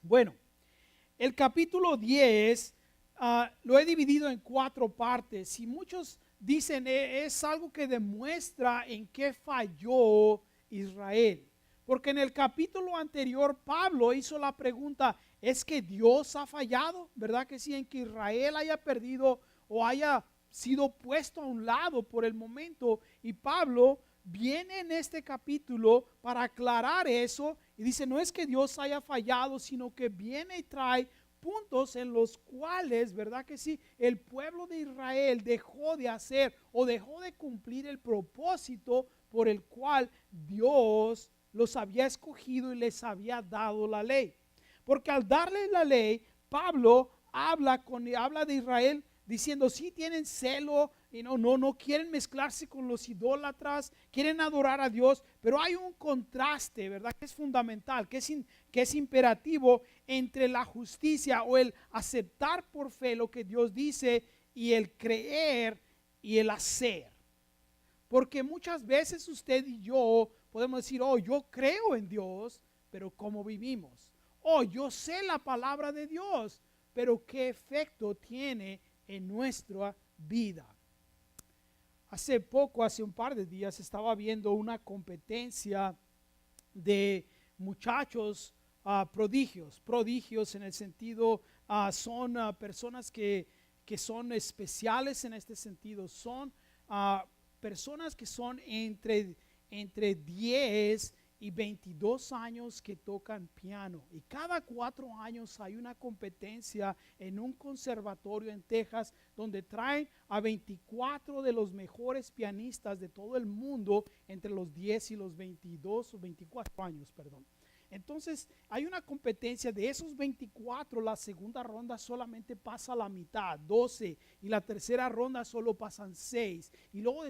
Bueno, el capítulo 10 lo he dividido en 4 partes y muchos dicen es algo que demuestra en qué falló Israel. Porque en el capítulo anterior Pablo hizo la pregunta, ¿es que Dios ha fallado? ¿Verdad que sí? En que Israel haya perdido o haya sido puesto a un lado por el momento. Y Pablo viene en este capítulo para aclarar eso y dice, no es que Dios haya fallado, sino que viene y trae puntos en los cuales, ¿verdad que sí? El pueblo de Israel dejó de hacer o dejó de cumplir el propósito por el cual Dios los había escogido y les había dado la ley. Porque al darles la ley, Pablo habla de Israel diciendo, sí tienen celo y no quieren mezclarse con los idólatras, quieren adorar a Dios, pero hay un contraste, ¿verdad? Que es fundamental, que es imperativo entre la justicia o el aceptar por fe lo que Dios dice y el creer y el hacer. Porque muchas veces usted y yo podemos decir, oh, yo creo en Dios, pero ¿cómo vivimos? Oh, yo sé la palabra de Dios, pero ¿qué efecto tiene en nuestra vida? Hace un par de días, estaba viendo una competencia de muchachos prodigios en el sentido, son personas que son especiales en este sentido, son personas que son entre 10 y 22 años que tocan piano, y cada 4 años hay una competencia en un conservatorio en Texas donde traen a 24 de los mejores pianistas de todo el mundo entre los 10 y los 22 o 24 años, perdón. Entonces hay una competencia de esos 24, la segunda ronda solamente pasa la mitad, 12, y la tercera ronda solo pasan 6, y luego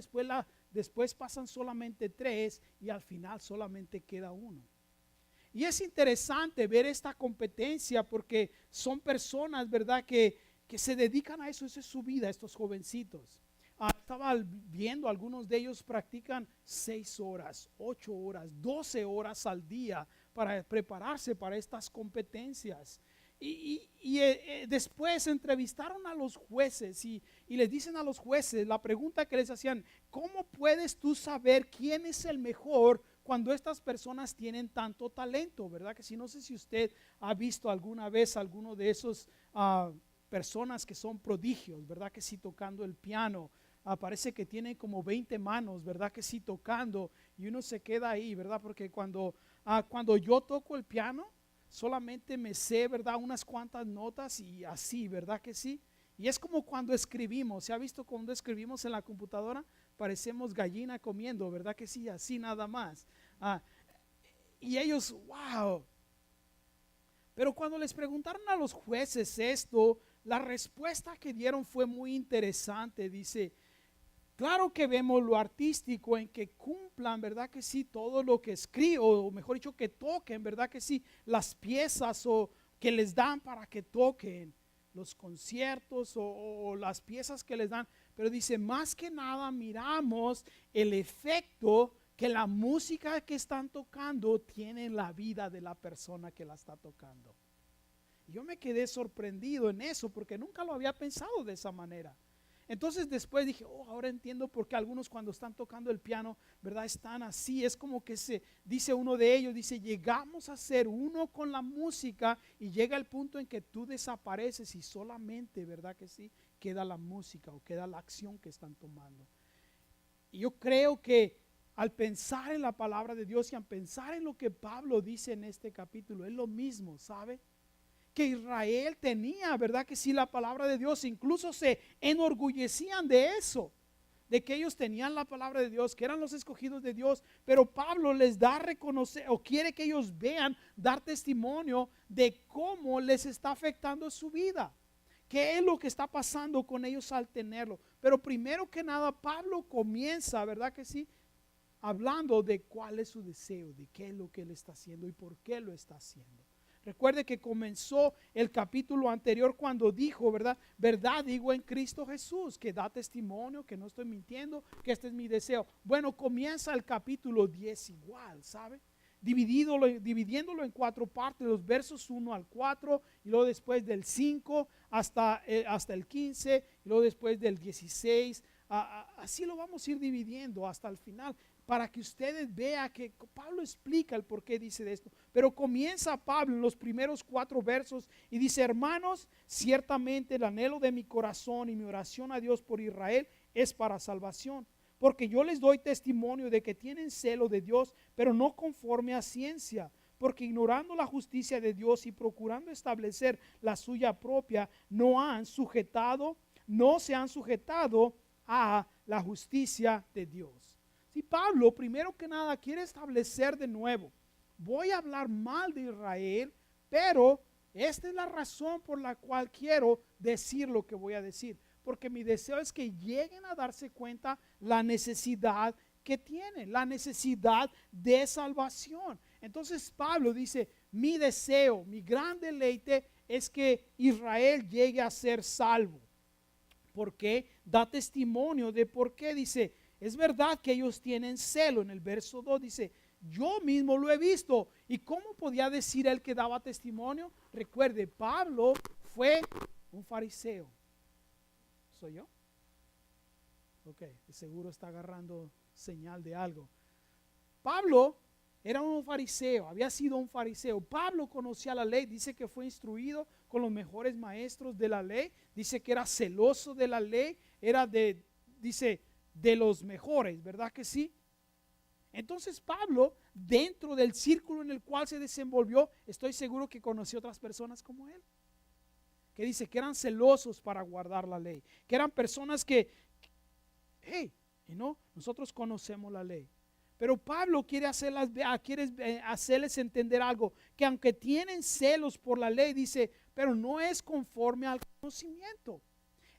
después pasan solamente 3 y al final solamente queda uno. Y es interesante ver esta competencia porque son personas, ¿verdad?, que se dedican a eso, esa es su vida, estos jovencitos. Estaba viendo, algunos de ellos practican 6 horas, 8 horas, 12 horas al día para prepararse para estas competencias. Después entrevistaron a los jueces y les dicen a los jueces la pregunta que les hacían, ¿cómo puedes tú saber quién es el mejor cuando estas personas tienen tanto talento? ¿Verdad que sí? No sé si usted ha visto alguna vez alguno de esos personas que son prodigios, ¿verdad que sí? Tocando el piano. Parece que tiene como 20 manos, ¿verdad que sí? Tocando, y uno se queda ahí, ¿verdad? Porque cuando yo toco el piano, solamente me sé, ¿verdad?, unas cuantas notas y así, ¿verdad que sí? Y es como cuando escribimos, ¿se ha visto cuando escribimos en la computadora? Parecemos gallina comiendo, ¿verdad que sí? Así nada más. Y ellos, wow. Pero cuando les preguntaron a los jueces esto, la respuesta que dieron fue muy interesante. Dice, claro que vemos lo artístico en que cumplan, ¿verdad que sí? Todo lo que escriben, o mejor dicho, que toquen, ¿verdad que sí? Las piezas o que les dan para que toquen, los conciertos o las piezas que les dan. Pero dice, más que nada miramos el efecto que la música que están tocando tiene en la vida de la persona que la está tocando. Y yo me quedé sorprendido en eso porque nunca lo había pensado de esa manera. Entonces después dije, oh, ahora entiendo por qué algunos cuando están tocando el piano, ¿verdad?, están así. Es como que dice uno de ellos, dice, llegamos a ser uno con la música y llega el punto en que tú desapareces y solamente, ¿verdad que sí?, queda la música o queda la acción que están tomando. Y yo creo que al pensar en la palabra de Dios y al pensar en lo que Pablo dice en este capítulo, es lo mismo, ¿sabe? Que Israel tenía, ¿verdad que sí?, la palabra de Dios, incluso se enorgullecían de eso, de que ellos tenían la palabra de Dios, que eran los escogidos de Dios, pero Pablo les da a reconocer, o quiere que ellos vean, dar testimonio de cómo les está afectando su vida, qué es lo que está pasando con ellos al tenerlo. Pero primero que nada, Pablo comienza, ¿verdad que sí?, hablando de cuál es su deseo, de qué es lo que él está haciendo y por qué lo está haciendo. Recuerde que comenzó el capítulo anterior cuando dijo, ¿verdad? Verdad digo en Cristo Jesús, que da testimonio, que no estoy mintiendo, que este es mi deseo. Bueno, comienza el capítulo 10 igual, ¿sabe? dividiéndolo en 4 partes, los versos 1 al 4, y luego después del 5 hasta el 15, y luego después del 16, así lo vamos a ir dividiendo hasta el final, para que ustedes vean que Pablo explica el por qué dice de esto. Pero comienza Pablo en los primeros 4 versos y dice: hermanos, ciertamente el anhelo de mi corazón y mi oración a Dios por Israel es para salvación. Porque yo les doy testimonio de que tienen celo de Dios, pero no conforme a ciencia. Porque ignorando la justicia de Dios y procurando establecer la suya propia, no se han sujetado a la justicia de Dios. Si Pablo, primero que nada, quiere establecer de nuevo: voy a hablar mal de Israel, pero esta es la razón por la cual quiero decir lo que voy a decir. Porque mi deseo es que lleguen a darse cuenta la necesidad que tienen, la necesidad de salvación. Entonces Pablo dice: mi deseo, mi gran deleite es que Israel llegue a ser salvo. Porque da testimonio de por qué. Dice: es verdad que ellos tienen celo. En el verso 2 dice: yo mismo lo he visto. ¿Y cómo podía decir él que daba testimonio? Recuerde, Pablo fue un fariseo. ¿Soy yo? Ok, seguro está agarrando señal de algo. Pablo era un fariseo, había sido un fariseo. Pablo conocía la ley, dice que fue instruido con los mejores maestros de la ley, dice que era celoso de la ley, dice, de los mejores, ¿verdad que sí? Entonces Pablo, dentro del círculo en el cual se desenvolvió, estoy seguro que conoció otras personas como él, que dice que eran celosos para guardar la ley, que eran personas que, hey, nosotros conocemos la ley. Pero Pablo quiere hacerles entender algo, que aunque tienen celos por la ley, dice, pero no es conforme al conocimiento.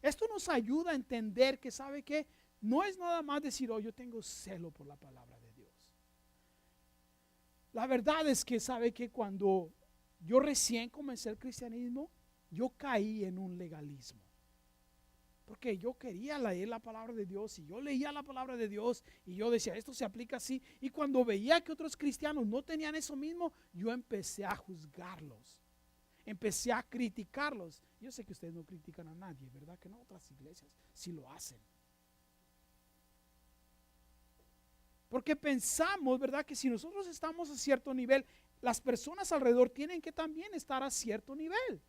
Esto nos ayuda a entender que, ¿sabe qué? No es nada más decir: oh, yo tengo celo por la palabra de Dios. La verdad es que, ¿sabe qué? Cuando yo recién comencé el cristianismo, yo caí en un legalismo. Porque yo quería leer la palabra de Dios y yo leía la palabra de Dios y yo decía: esto se aplica así. Y cuando veía que otros cristianos no tenían eso mismo, yo empecé a juzgarlos. Empecé a criticarlos. Yo sé que ustedes no critican a nadie, ¿verdad? Que no, otras iglesias sí lo hacen. Porque pensamos, ¿verdad? Que si nosotros estamos a cierto nivel, las personas alrededor tienen que también estar a cierto nivel.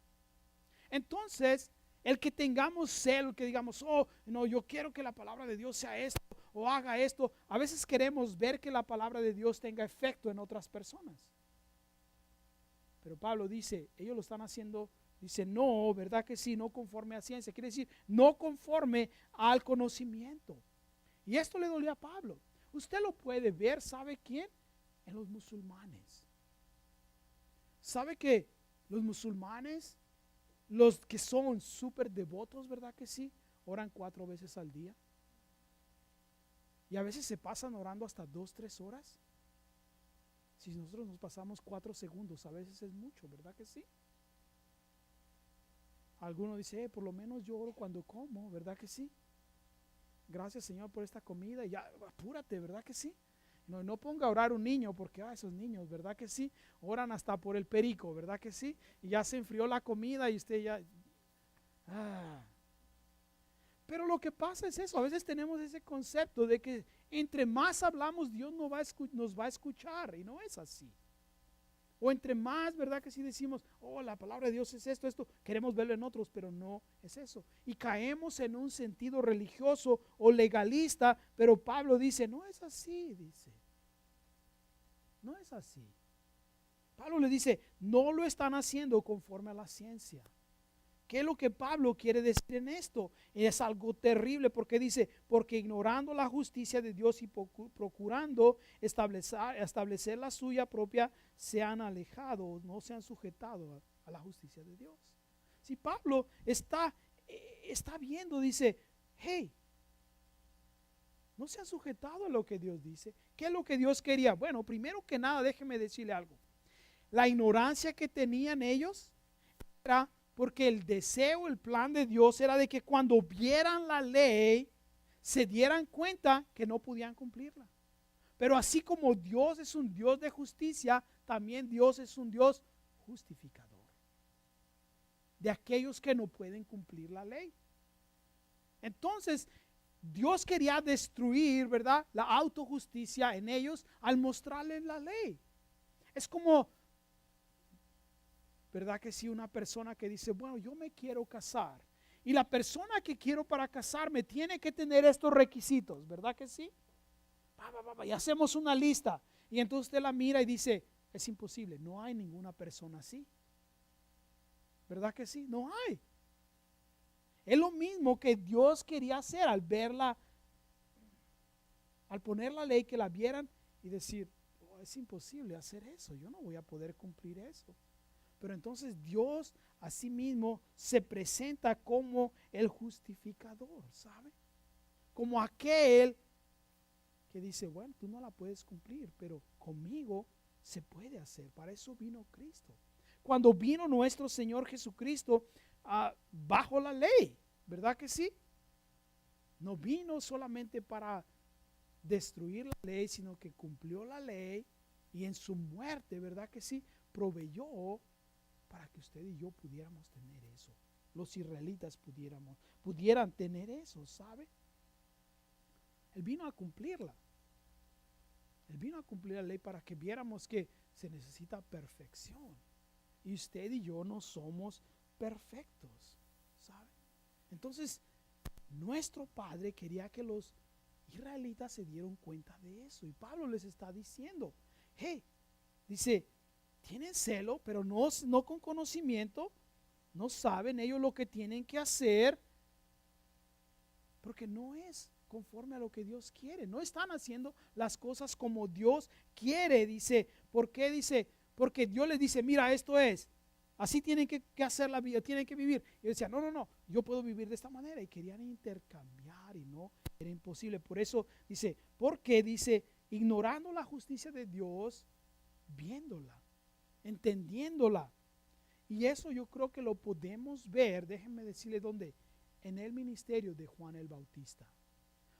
Entonces, el que tengamos celo, que digamos: oh, no, yo quiero que la palabra de Dios sea esto o haga esto. A veces queremos ver que la palabra de Dios tenga efecto en otras personas. Pero Pablo dice: ellos lo están haciendo, dice, no, ¿verdad que sí? No conforme a ciencia. Quiere decir, no conforme al conocimiento. Y esto le dolía a Pablo. Usted lo puede ver, ¿sabe quién? En los musulmanes. ¿Sabe que los musulmanes, los que son súper devotos, ¿verdad que sí? Oran 4 veces al día. Y a veces se pasan orando hasta 2-3 horas. Si nosotros nos pasamos 4 segundos, a veces es mucho, ¿verdad que sí? Alguno dice: por lo menos yo oro cuando como, ¿verdad que sí? Gracias, Señor, por esta comida. Y ya, apúrate, ¿verdad que sí? No ponga a orar un niño, porque esos niños, ¿verdad que sí? Oran hasta por el perico, ¿verdad que sí? Y ya se enfrió la comida y usted ya... Pero lo que pasa es eso, a veces tenemos ese concepto de que entre más hablamos, Dios nos va a escuchar, y no es así. O entre más, ¿verdad que sí decimos: oh, la palabra de Dios es esto, queremos verlo en otros, pero no es eso. Y caemos en un sentido religioso o legalista, pero Pablo dice: no es así, dice. No es así. Pablo le dice: no lo están haciendo conforme a la ciencia. ¿Qué es lo que Pablo quiere decir en esto? Es algo terrible, porque dice: porque ignorando la justicia de Dios y procurando establecer la suya propia, se han alejado, no se han sujetado a la justicia de Dios. Si Pablo está viendo, dice: hey, no se han sujetado a lo que Dios dice. ¿Qué es lo que Dios quería? Bueno, primero que nada, déjeme decirle algo. La ignorancia que tenían ellos era porque el deseo, el plan de Dios era de que cuando vieran la ley, se dieran cuenta que no podían cumplirla. Pero así como Dios es un Dios de justicia, también Dios es un Dios justificador de aquellos que no pueden cumplir la ley. Entonces, Dios quería destruir, ¿verdad?, la autojusticia en ellos al mostrarles la ley. Es como, ¿verdad que si una persona que dice, bueno, yo me quiero casar, y la persona que quiero para casarme tiene que tener estos requisitos, ¿verdad que sí? Y hacemos una lista, y entonces usted la mira y dice, es imposible, no hay ninguna persona así. ¿Verdad que sí? No hay. Es lo mismo que Dios quería hacer al verla, al poner la ley, que la vieran y decir, oh, es imposible hacer eso, yo no voy a poder cumplir eso. Pero entonces Dios a sí mismo se presenta como el justificador, ¿sabe? Como aquel que dice, bueno, tú no la puedes cumplir, pero conmigo se puede hacer. Para eso vino Cristo. Cuando vino nuestro Señor Jesucristo bajo la ley, ¿verdad que sí? No vino solamente para destruir la ley, sino que cumplió la ley y en su muerte, ¿verdad que sí? Proveyó para que usted y yo pudiéramos tener eso. Los israelitas pudieran tener eso, ¿sabe? Él vino a cumplirla. Él vino a cumplir la ley para que viéramos que se necesita perfección. Y usted y yo no somos perfectos, ¿sabe? Entonces, nuestro Padre quería que los israelitas se dieran cuenta de eso. Y Pablo les está diciendo, hey, dice, tienen celo, pero no con conocimiento, no saben ellos lo que tienen que hacer, porque no es conforme a lo que Dios quiere. No están haciendo las cosas como Dios quiere, dice. ¿Por qué? Dice, porque Dios les dice, mira, esto es, así tienen que hacer la vida, tienen que vivir. Y yo decía, no, yo puedo vivir de esta manera. Y querían intercambiar y no, era imposible. Por eso dice, porque dice, ignorando la justicia de Dios, viéndola, entendiéndola. Y eso yo creo que lo podemos ver, déjenme decirle dónde, en el ministerio de Juan el Bautista.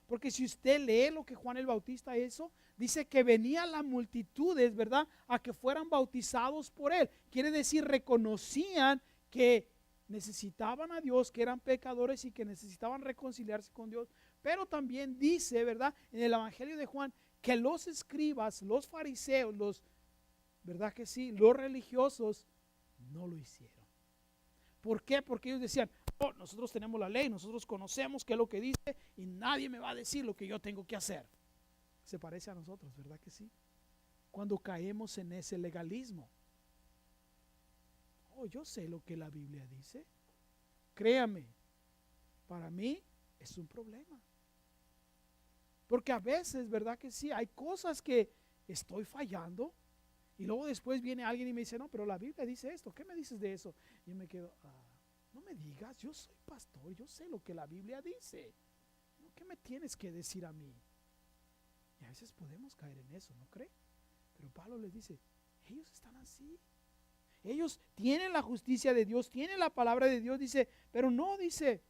Porque si usted lee lo que Juan el Bautista hizo, dice que venían las multitudes, ¿verdad?, a que fueran bautizados por él. Quiere decir, reconocían que necesitaban a Dios, que eran pecadores y que necesitaban reconciliarse con Dios. Pero también dice, ¿verdad?, en el Evangelio de Juan, que los escribas, los fariseos, ¿verdad que sí?, los religiosos, no lo hicieron. ¿Por qué? Porque ellos decían, oh, nosotros tenemos la ley, nosotros conocemos qué es lo que dice y nadie me va a decir lo que yo tengo que hacer. Se parece a nosotros, ¿verdad que sí? Cuando caemos en ese legalismo. Oh, yo sé lo que la Biblia dice. Créame, para mí es un problema. Porque a veces, ¿verdad que sí? Hay cosas que estoy fallando y luego después viene alguien y me dice, no, pero la Biblia dice esto, ¿qué me dices de eso? Y yo me quedo, no me digas, yo soy pastor, yo sé lo que la Biblia dice. ¿No? ¿Qué me tienes que decir a mí? Y a veces podemos caer en eso, ¿no cree? Pero Pablo les dice, ellos están así. Ellos tienen la justicia de Dios, tienen la palabra de Dios, dice, pero no, dice,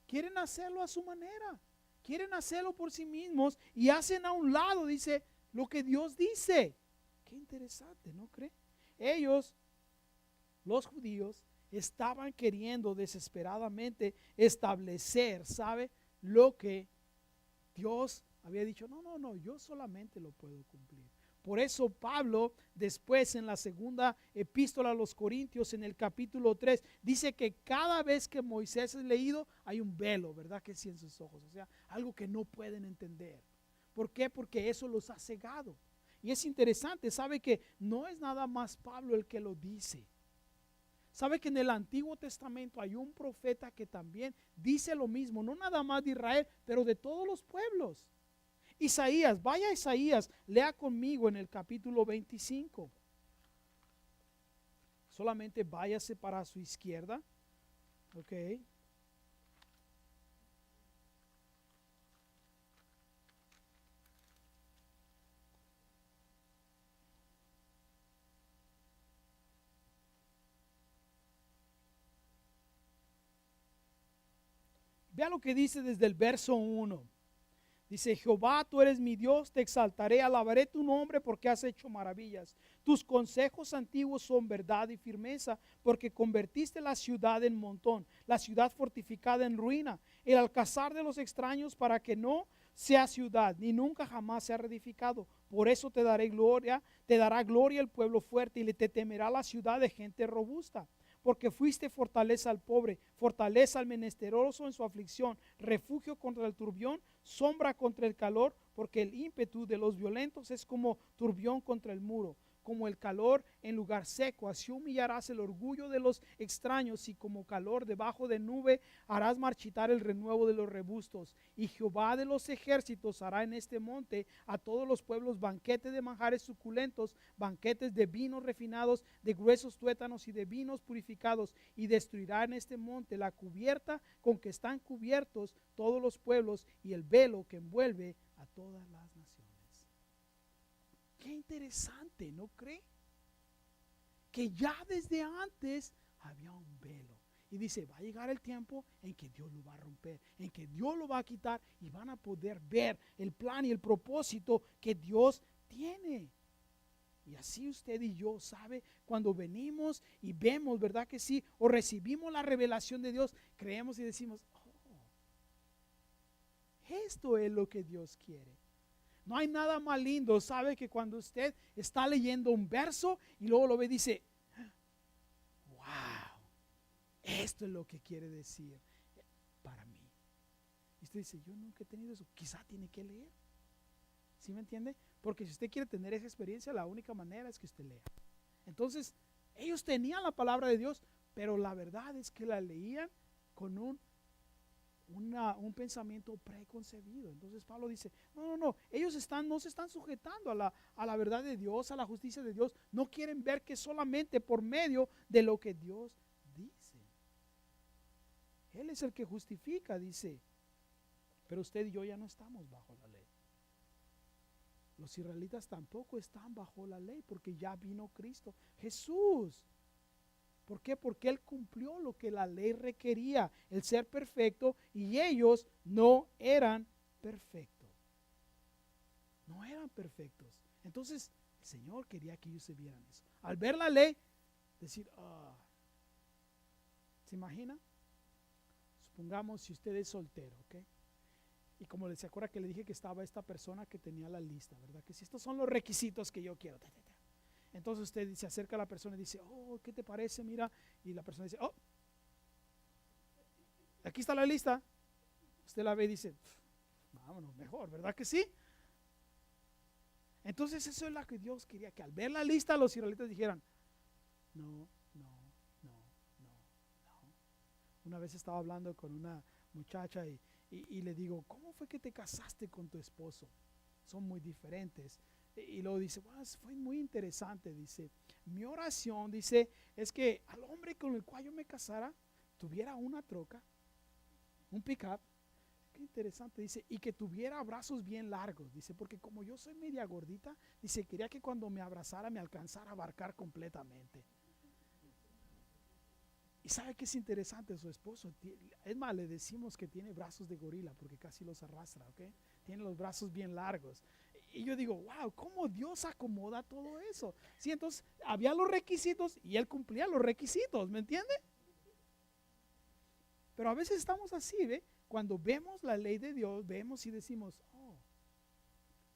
quieren hacerlo a su manera, quieren hacerlo por sí mismos y hacen a un lado, dice, lo que Dios dice. Qué interesante, ¿no cree? Ellos, los judíos, estaban queriendo desesperadamente establecer, ¿sabe?, lo que Dios había dicho, no, yo solamente lo puedo cumplir. Por eso Pablo después en la segunda epístola a los Corintios en el capítulo 3 dice que cada vez que Moisés es leído hay un velo, ¿verdad que sí, en sus ojos? O sea, algo que no pueden entender. ¿Por qué? Porque eso los ha cegado. Y es interesante, sabe que no es nada más Pablo el que lo dice. Sabe que en el Antiguo Testamento hay un profeta que también dice lo mismo, no nada más de Israel, pero de todos los pueblos. Isaías, vaya a Isaías, lea conmigo en el capítulo 25. Solamente váyase para su izquierda. Ok. Vea lo que dice desde el verso 1. Dice, Jehová, tú eres mi Dios, te exaltaré, alabaré tu nombre porque has hecho maravillas. Tus consejos antiguos son verdad y firmeza, porque convertiste la ciudad en montón, la ciudad fortificada en ruina, el alcázar de los extraños para que no sea ciudad, ni nunca jamás sea reedificado. Por eso te daré gloria, te dará gloria el pueblo fuerte y te temerá la ciudad de gente robusta. Porque fuiste fortaleza al pobre, fortaleza al menesteroso en su aflicción, refugio contra el turbión, sombra contra el calor, porque el ímpetu de los violentos es como turbión contra el muro, como el calor en lugar seco. Así humillarás el orgullo de los extraños y como calor debajo de nube harás marchitar el renuevo de los robustos. Y Jehová de los ejércitos hará en este monte a todos los pueblos banquetes de manjares suculentos, banquetes de vinos refinados, de gruesos tuétanos y de vinos purificados, y destruirá en este monte la cubierta con que están cubiertos todos los pueblos y el velo que envuelve a todas las naciones. Qué interesante, ¿no cree? Que ya desde antes había un velo. Y dice, va a llegar el tiempo en que Dios lo va a romper, en que Dios lo va a quitar y van a poder ver el plan y el propósito que Dios tiene. Y así usted y yo, ¿sabe? Cuando venimos y vemos, ¿verdad que sí? O recibimos la revelación de Dios, creemos y decimos, oh, esto es lo que Dios quiere. No hay nada más lindo, ¿sabe? Que cuando usted está leyendo un verso y luego lo ve y dice, wow, esto es lo que quiere decir para mí. Y usted dice, yo nunca he tenido eso. Quizá tiene que leer. ¿Sí me entiende? Porque si usted quiere tener esa experiencia, la única manera es que usted lea. Entonces, ellos tenían la palabra de Dios, pero la verdad es que la leían con un pensamiento preconcebido. Entonces Pablo dice, no, ellos no se están sujetando a la verdad de Dios, a la justicia de Dios. No quieren ver que solamente por medio de lo que Dios dice. Él es el que justifica, dice. Pero usted y yo ya no estamos bajo la ley. Los israelitas tampoco están bajo la ley porque ya vino Cristo Jesús. ¿Por qué? Porque Él cumplió lo que la ley requería, el ser perfecto, y ellos no eran perfectos. No eran perfectos. Entonces, el Señor quería que ellos se vieran eso. Al ver la ley, decir, ¿se imagina? Supongamos si usted es soltero, ¿ok? Y como se acuerda que le dije que estaba esta persona que tenía la lista, ¿verdad? Que si estos son los requisitos que yo quiero. Entonces usted se acerca a la persona y dice, oh, ¿qué te parece? Mira. Y la persona dice, oh, aquí está la lista. Usted la ve y dice, vámonos, mejor, ¿verdad que sí? Entonces eso es lo que Dios quería, que al ver la lista los israelitas dijeran, no. Una vez estaba hablando con una muchacha y le digo, ¿cómo fue que te casaste con tu esposo? Son muy diferentes. Y luego dice, wow, fue muy interesante. Dice, mi oración, dice, es que al hombre con el cual yo me casara tuviera una troca, un pick-up. Qué interesante, dice, y que tuviera brazos bien largos. Dice, porque como yo soy media gordita, dice, quería que cuando me abrazara me alcanzara a abarcar completamente. Y sabe que es interesante, su esposo, es más, le decimos que tiene brazos de gorila porque casi los arrastra, ¿ok? Tiene los brazos bien largos. Y yo digo, wow, ¿cómo Dios acomoda todo eso? Sí, entonces había los requisitos y Él cumplía los requisitos, ¿me entiende? Pero a veces estamos así, ¿ve? Cuando vemos la ley de Dios, vemos y decimos, oh,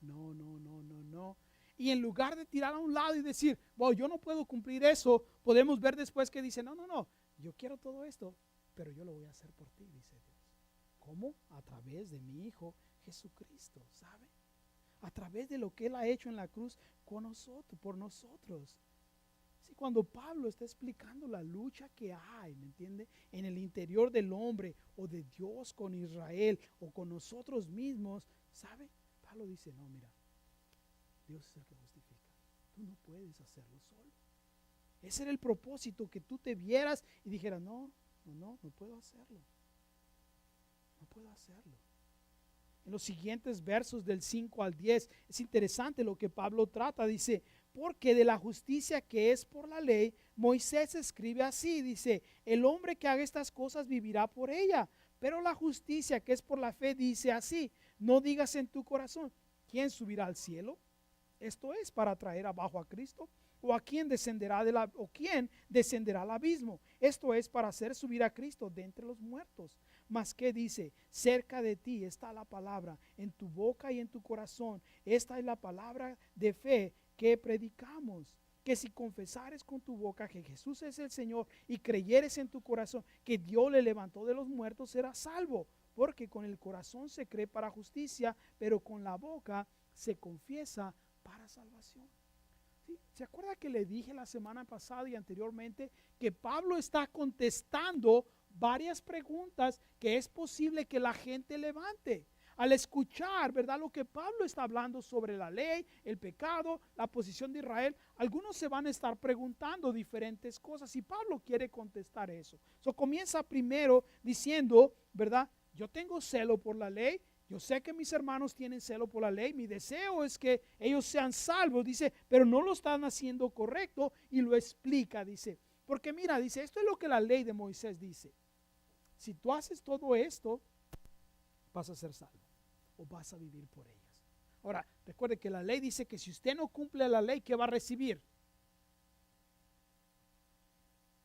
no. Y en lugar de tirar a un lado y decir, wow, yo no puedo cumplir eso, podemos ver después que dice, no, yo quiero todo esto, pero yo lo voy a hacer por ti, dice Dios. ¿Cómo? A través de mi Hijo Jesucristo, ¿sabe? A través de lo que Él ha hecho en la cruz con nosotros, por nosotros. Sí, cuando Pablo está explicando la lucha que hay, ¿me entiende? En el interior del hombre o de Dios con Israel o con nosotros mismos, ¿sabe? Pablo dice, no, mira, Dios es el que justifica. Tú no puedes hacerlo solo. Ese era el propósito, que tú te vieras y dijeras, no puedo hacerlo. No puedo hacerlo. En los siguientes versos del 5 al 10 es interesante lo que Pablo trata. Dice, porque de la justicia que es por la ley, Moisés escribe así, dice, el hombre que haga estas cosas vivirá por ella. Pero la justicia que es por la fe dice así, no digas en tu corazón, ¿quién subirá al cielo? Esto es para traer abajo a Cristo. ¿O quién descenderá al abismo? Esto es para hacer subir a Cristo de entre los muertos. Mas ¿qué dice? Cerca de ti está la palabra, en tu boca y en tu corazón. Esta es la palabra de fe que predicamos. Que si confesares con tu boca que Jesús es el Señor y creyeres en tu corazón que Dios le levantó de los muertos, serás salvo. Porque con el corazón se cree para justicia, pero con la boca se confiesa para salvación. ¿Sí? ¿Se acuerda que le dije la semana pasada y anteriormente que Pablo está contestando varias preguntas que es posible que la gente levante? Al escuchar, ¿verdad?, lo que Pablo está hablando sobre la ley, el pecado, la posición de Israel, algunos se van a estar preguntando diferentes cosas y Pablo quiere contestar eso. Comienza primero diciendo, ¿verdad? Yo tengo celo por la ley. Yo sé que mis hermanos tienen celo por la ley. Mi deseo es que ellos sean salvos, dice, pero no lo están haciendo correcto y lo explica, dice. Porque mira, dice, esto es lo que la ley de Moisés dice. Si tú haces todo esto, vas a ser salvo o vas a vivir por ellas. Ahora, recuerde que la ley dice que si usted no cumple la ley, ¿qué va a recibir?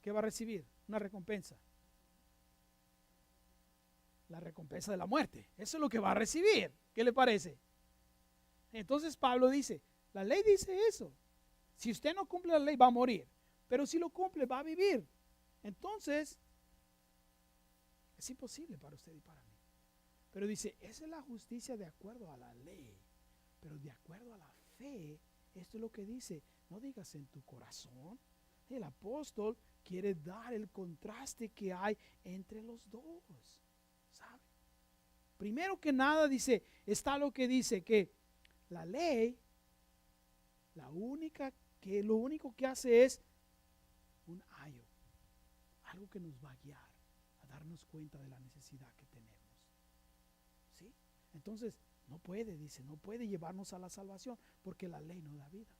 ¿Qué va a recibir? Una recompensa. La recompensa de la muerte. Eso es lo que va a recibir. ¿Qué le parece? Entonces Pablo dice, la ley dice eso. Si usted no cumple la ley, va a morir. Pero si lo cumple, va a vivir. Entonces, es imposible para usted y para mí. Pero dice, esa es la justicia de acuerdo a la ley. Pero de acuerdo a la fe, esto es lo que dice, no digas en tu corazón. El apóstol quiere dar el contraste que hay entre los dos. ¿Sabe? Primero que nada dice, está lo que dice que la ley, lo único que hace es un ayo, algo que nos va a guiar a darnos cuenta de la necesidad que tenemos. ¿Sí? Entonces, no puede llevarnos a la salvación porque la ley no da vida.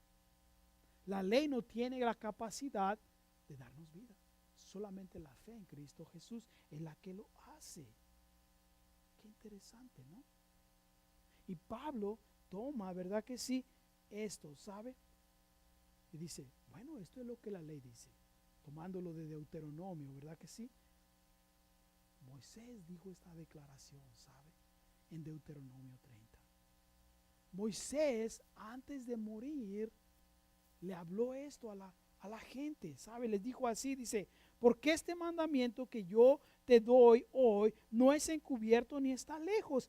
La ley no tiene la capacidad de darnos vida. Solamente la fe en Cristo Jesús es la que lo hace. Qué interesante, ¿no? Y Pablo toma, ¿verdad que sí? Esto, ¿sabe? Y dice, bueno, esto es lo que la ley dice. Tomándolo de Deuteronomio, ¿verdad que sí? Moisés dijo esta declaración, ¿sabe? En Deuteronomio 30. Moisés, antes de morir, le habló esto a la gente, ¿sabe? Les dijo así, dice, porque este mandamiento que yo te doy hoy no es encubierto ni está lejos,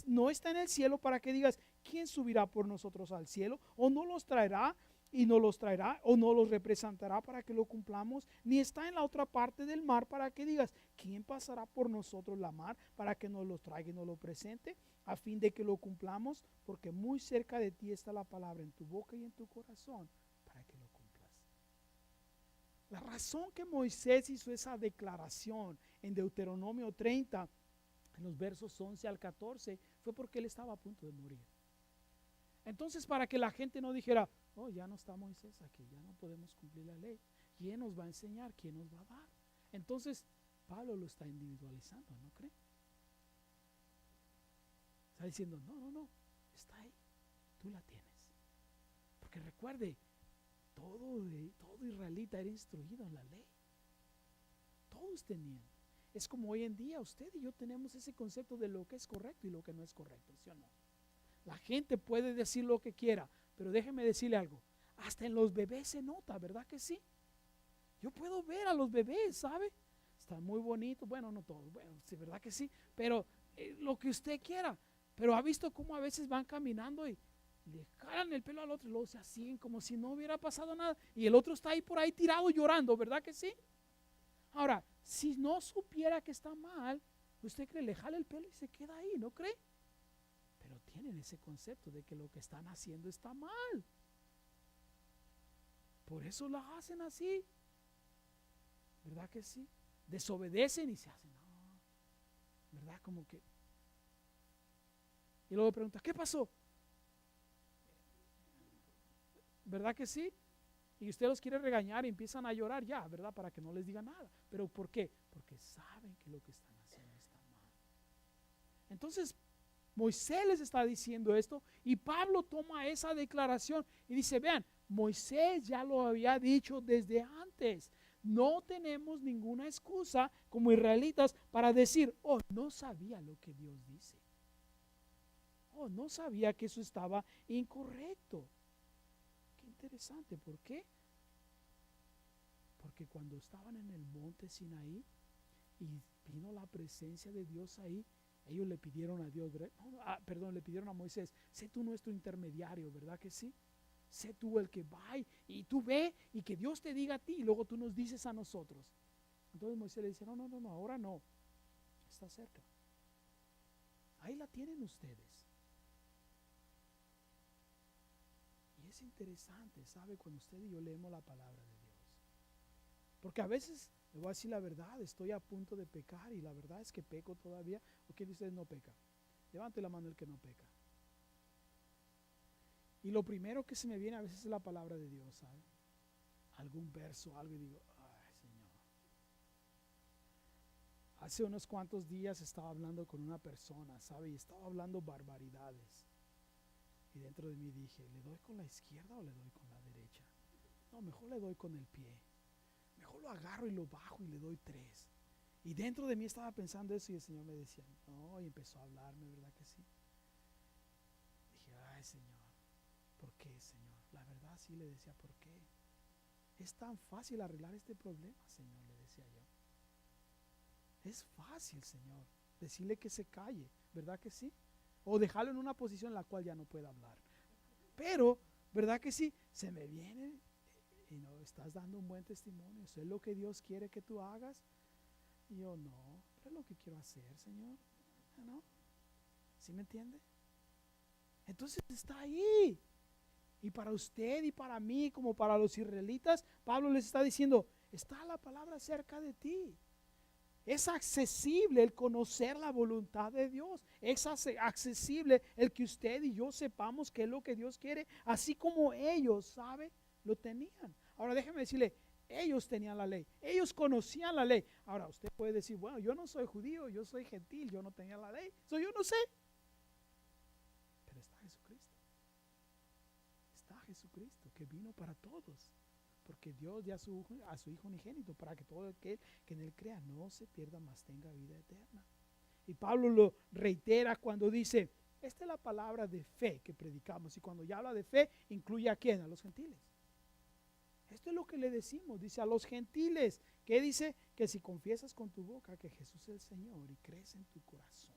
no está en el cielo para que digas, ¿quién subirá por nosotros al cielo? O no los traerá y no los traerá o no los representará para que lo cumplamos, ni está en la otra parte del mar para que digas, ¿quién pasará por nosotros la mar para que nos los traiga y nos lo presente? A fin de que lo cumplamos, porque muy cerca de ti está la palabra en tu boca y en tu corazón para que lo cumplas. La razón que Moisés hizo esa declaración en Deuteronomio 30, en los versos 11 al 14, fue porque él estaba a punto de morir. Entonces, para que la gente no dijera, oh, ya no está Moisés aquí, ya no podemos cumplir la ley, ¿quién nos va a enseñar? ¿Quién nos va a dar? Entonces, Pablo lo está individualizando, ¿no cree? Está diciendo, no, está ahí, tú la tienes. Porque recuerde, todo israelita era instruido en la ley. Todos tenían. Es como hoy en día usted y yo tenemos ese concepto de lo que es correcto y lo que no es correcto, ¿sí o no? La gente puede decir lo que quiera, pero déjeme decirle algo, hasta en los bebés se nota, ¿verdad que sí? Yo puedo ver a los bebés, ¿sabe? Están muy bonitos, bueno, no todos, bueno, sí, ¿verdad que sí? Pero lo que usted quiera, pero ha visto cómo a veces van caminando y le jalan el pelo al otro y luego se siguen como si no hubiera pasado nada y el otro está ahí por ahí tirado llorando, ¿verdad que sí? Ahora, si no supiera que está mal, usted cree, le jala el pelo y se queda ahí, ¿no cree? Pero tienen ese concepto de que lo que están haciendo está mal. Por eso la hacen así. ¿Verdad que sí? Desobedecen y se hacen, no. ¿Verdad? Como que. Y luego pregunta, ¿qué pasó? ¿Verdad que sí? Y usted los quiere regañar y empiezan a llorar ya, ¿verdad? Para que no les diga nada. ¿Pero por qué? Porque saben que lo que están haciendo está mal. Entonces, Moisés les está diciendo esto y Pablo toma esa declaración y dice, vean, Moisés ya lo había dicho desde antes. No tenemos ninguna excusa como israelitas para decir, oh, no sabía lo que Dios dice. Oh, no sabía que eso estaba incorrecto. Qué interesante, ¿por qué? Porque cuando estaban en el monte Sinaí y vino la presencia de Dios ahí, ellos le pidieron a Dios, le pidieron a Moisés, sé tú nuestro intermediario, ¿verdad que sí? Sé tú el que va y tú ve y que Dios te diga a ti y luego tú nos dices a nosotros. Entonces Moisés le dice, no, ahora no, está cerca. Ahí la tienen ustedes. Y es interesante, ¿sabe? Cuando usted y yo leemos la palabra de Dios. Porque a veces, le voy a decir la verdad, estoy a punto de pecar y la verdad es que peco todavía. ¿O quién de ustedes no peca? Levante la mano el que no peca. Y lo primero que se me viene a veces es la palabra de Dios, ¿sabe? Algún verso, algo y digo, ay Señor. Hace unos cuantos días estaba hablando con una persona, ¿sabe? Y estaba hablando barbaridades. Y dentro de mí dije, ¿le doy con la izquierda o le doy con la derecha? No, mejor le doy con el pie. Mejor lo agarro y lo bajo y le doy 3. Y dentro de mí estaba pensando eso y el Señor me decía, no, y empezó a hablarme, ¿verdad que sí? Dije, ay Señor, ¿por qué, Señor? La verdad sí le decía, ¿por qué? Es tan fácil arreglar este problema, Señor, le decía yo. Es fácil, Señor, decirle que se calle, ¿verdad que sí? O dejarlo en una posición en la cual ya no pueda hablar. Pero, ¿verdad que sí? Se me viene y no estás dando un buen testimonio. Eso es lo que Dios quiere que tú hagas. Y yo, no, pero es lo que quiero hacer, Señor. ¿No? ¿Sí me entiende? Entonces está ahí. Y para usted y para mí, como para los israelitas, Pablo les está diciendo, está la palabra cerca de ti. Es accesible el conocer la voluntad de Dios. Es accesible el que usted y yo sepamos qué es lo que Dios quiere, así como ellos, ¿sabe? Lo tenían. Ahora déjeme decirle, ellos tenían la ley, ellos conocían la ley. Ahora usted puede decir, bueno, yo no soy judío, yo soy gentil, yo no tenía la ley, yo no sé. Pero está Jesucristo. Está Jesucristo que vino para todos. Porque Dios dio a su Hijo unigénito para que todo aquel que en Él crea no se pierda, mas tenga vida eterna. Y Pablo lo reitera cuando dice, esta es la palabra de fe que predicamos. Y cuando ya habla de fe, incluye a quién, a los gentiles. Esto es lo que le decimos, dice a los gentiles, que dice que si confiesas con tu boca que Jesús es el Señor y crees en tu corazón.